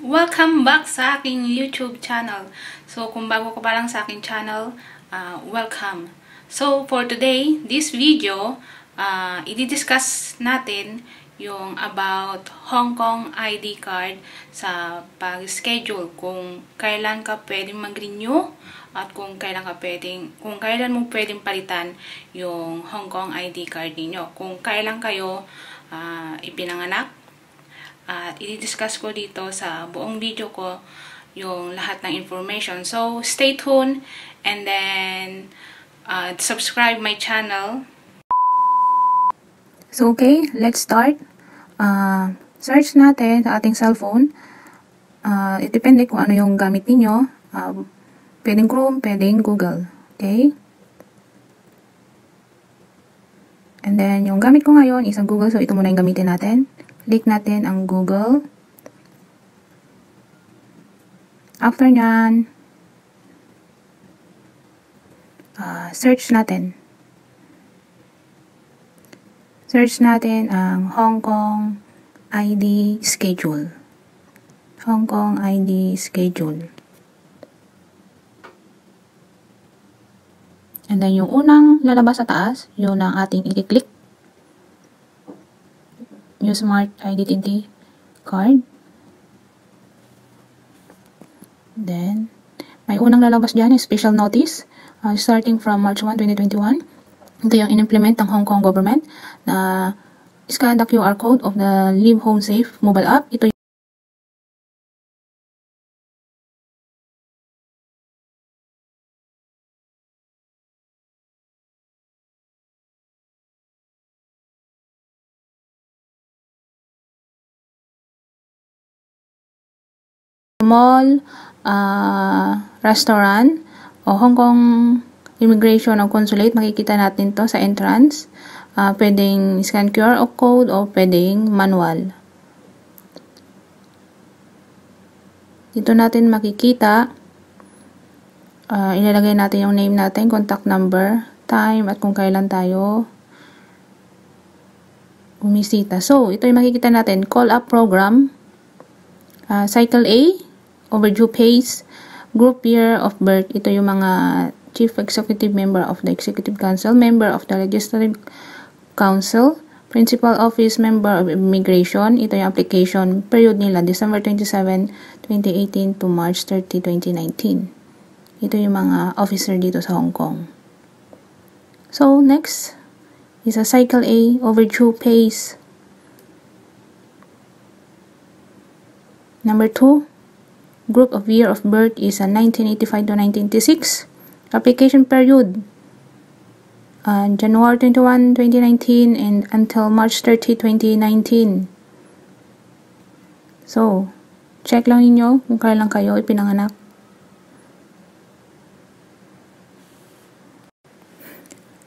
Welcome back sa aking YouTube channel. So, kung bago ka pa lang sa aking channel, welcome. So, for today, this video, i-discuss natin yung about Hong Kong ID card sa pag-schedule. Kung kailan ka pwedeng mag-renew at kung kailan mo pwedeng palitan yung Hong Kong ID card ninyo. Kung kailan kayo ipinanganak. At i-discuss ko dito sa buong video ko yung lahat ng information. So, stay tuned and then subscribe my channel. So, okay, let's start. Search natin sa ating cellphone. Depende kung ano yung gamit niyo. Pwedeng Chrome, pwedeng Google. Okay? And then, yung gamit ko ngayon is ang Google. So, ito muna yung gamitin natin. Click natin ang Google. After nyan, search natin. Search natin ang Hong Kong ID schedule. Hong Kong ID schedule. And then yung unang lalabas sa taas, yun ang ating i-click. Yung Smart Identity Card. Then, may unang lalabas dyan, special notice, starting from March 1, 2021. Ito yung in-implement ng Hong Kong government na scan the QR code of the Live Home Safe mobile app. Ito mall, restaurant, o Hong Kong Immigration o Consulate, makikita natin to sa entrance. Pwedeng scan QR code o pwedeng manual. Dito natin makikita, ilalagay natin yung name natin, contact number, time, at kung kailan tayo bumisita. So, ito yung makikita natin, call up program, cycle A, overdue pays, group year of birth. Ito yung mga chief executive member of the executive council, member of the legislative council, principal office member of immigration. Ito yung application period nila, December 27, 2018 to March 30, 2019. Ito yung mga officer dito sa Hong Kong. So, next is a cycle A, overdue pays. Number 2, group of year of birth is 1985 to 1986. Application period, January 21, 2019 and until March 30, 2019. So, check lang ninyo kung kailan kayo ipinanganak.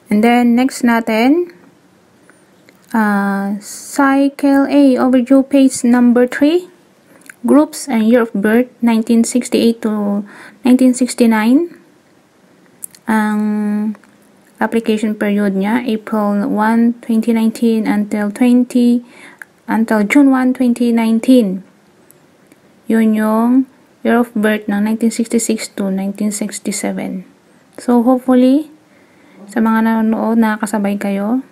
And then, next natin, cycle A, overdue pays number 3. Groups and year of birth, 1968 to 1969. Ang application period niya, April 1, 2019 until June 1, 2019. Yun yung year of birth ng 1966 to 1967. So, hopefully, sa mga nanonood, nakakasabay kayo.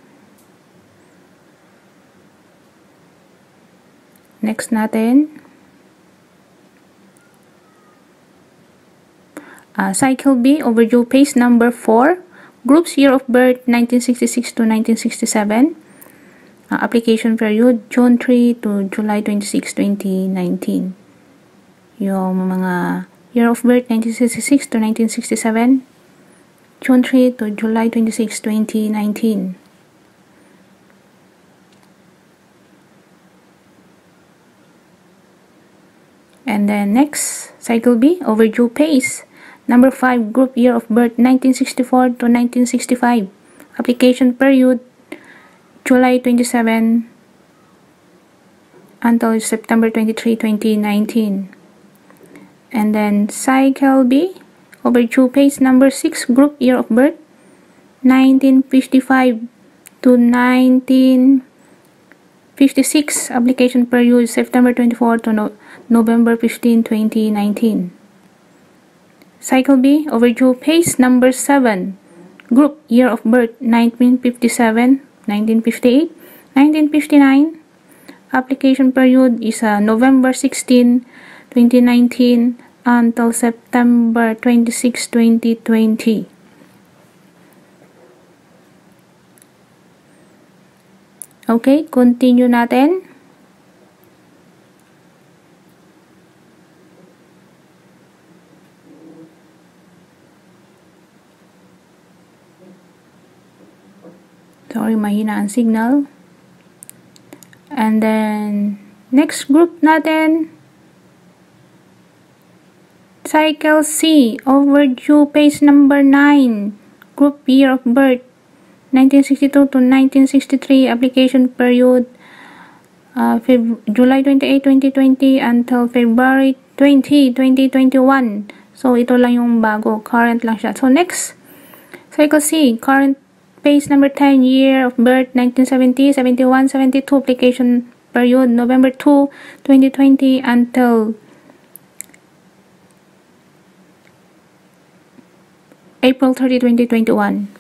Next natin, cycle B, overdue pays number 4. Groups year of birth, 1966 to 1967. Application period, June 3 to July 26, 2019. Yung mga year of birth, 1966 to 1967. June 3 to July 26, 2019. And then next, cycle B, overdue pays. Number 5, group year of birth, 1964 to 1965. Application period, July 27 until September 23, 2019. And then cycle B, overdue pays number 6, group year of birth, 1955 to 1956. Application period, September 24 to November 15, 2019. Cycle B, overdue phase number 7. Group, year of birth, 1957, 1958, 1959. Application period is November 16, 2019 until September 26, 2020. Okay, continue natin. Sorry, mahina ang signal. And then, next group natin, Cycle C, overdue phase number 9. Group, year of birth, 1962 to 1963. Application period, July 28, 2020 until February 20, 2021. So, ito lang yung bago. Current lang siya. So, next, Cycle C, current phase number 10, year of birth, 1970, 71, 72. Application period, November 2, 2020 until April 30, 2021.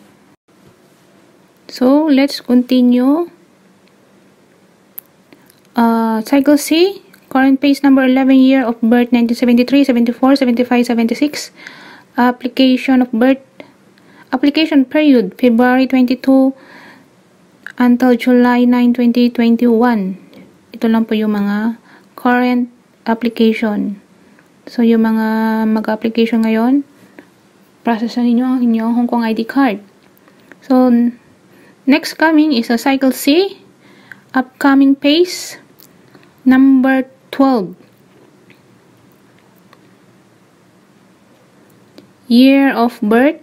So, let's continue. Cycle C, current phase number 11, year of birth, 1973, 74, 75, 76. Application period, February 22 until July 9, 2021. Ito lang po yung mga current application. So, yung mga mag-application ngayon, processan ninyo ang inyong Hong Kong ID card. So, next coming is a Cycle C, upcoming phase number 12. Year of birth,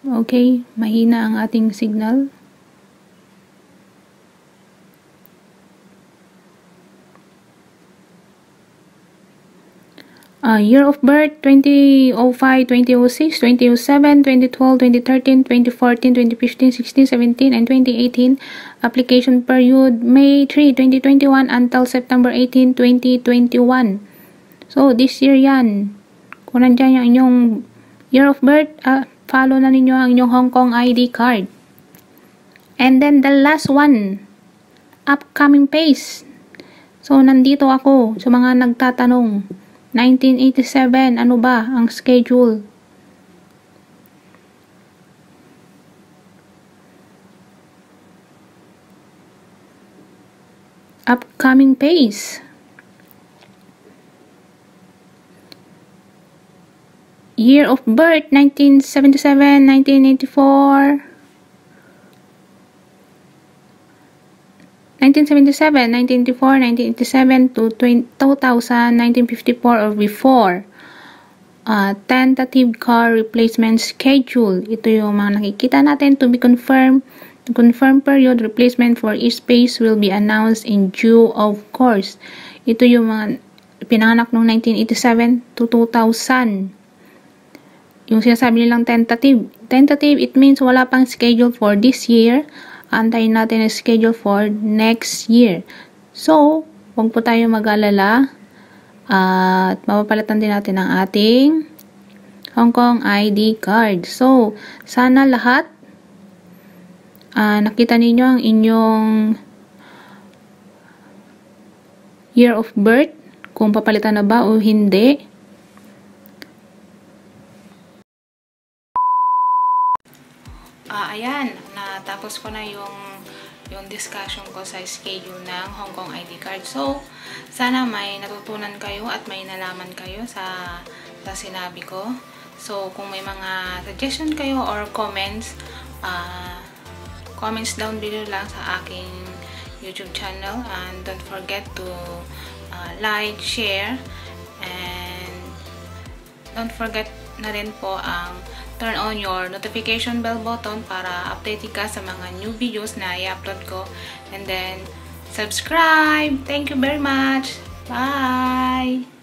okay, mahina ang ating signal. Year of birth, 2005, 2006, 2007, 2012, 2013, 2014, 2015, 16, 17, and 2018. Application period, May 3, 2021 until September 18, 2021. So, this year yan. Kung nandyan yung inyong year of birth, follow na ninyo ang inyong Hong Kong ID card. And then, the last one, upcoming phase. So, nandito ako sa mga nagtatanong. 1987, ano ba ang schedule? Upcoming phase. Year of birth, 1977, 1984, 1977, 1984, 1987 to 2000, 1954 or before. Tentative car replacement schedule. Ito yung mga nakikita natin to be confirmed. The confirmed period replacement for each space will be announced in due of course. Ito yung mga pinanganak noong 1987 to 2000. Yung sinasabi nilang tentative. Tentative, it means wala pang schedule for this year. Antayin natin ang schedule for next year. So, huwag po tayo mag-alala. At mapapalitan din natin ang ating Hong Kong ID card. So, sana lahat nakita ninyo ang inyong year of birth, kung papalitan na ba o hindi. Ayan, natapos ko na yung discussion ko sa schedule ng Hong Kong ID card. So, sana may natutunan kayo at may nalaman kayo sa sinabi ko. So, kung may mga suggestion kayo or comments, comments down below lang sa aking YouTube channel. And don't forget to like, share, and don't forget na rin po ang turn on your notification bell button para update ka sa mga new videos na i-upload ko. And then, subscribe! Thank you very much! Bye!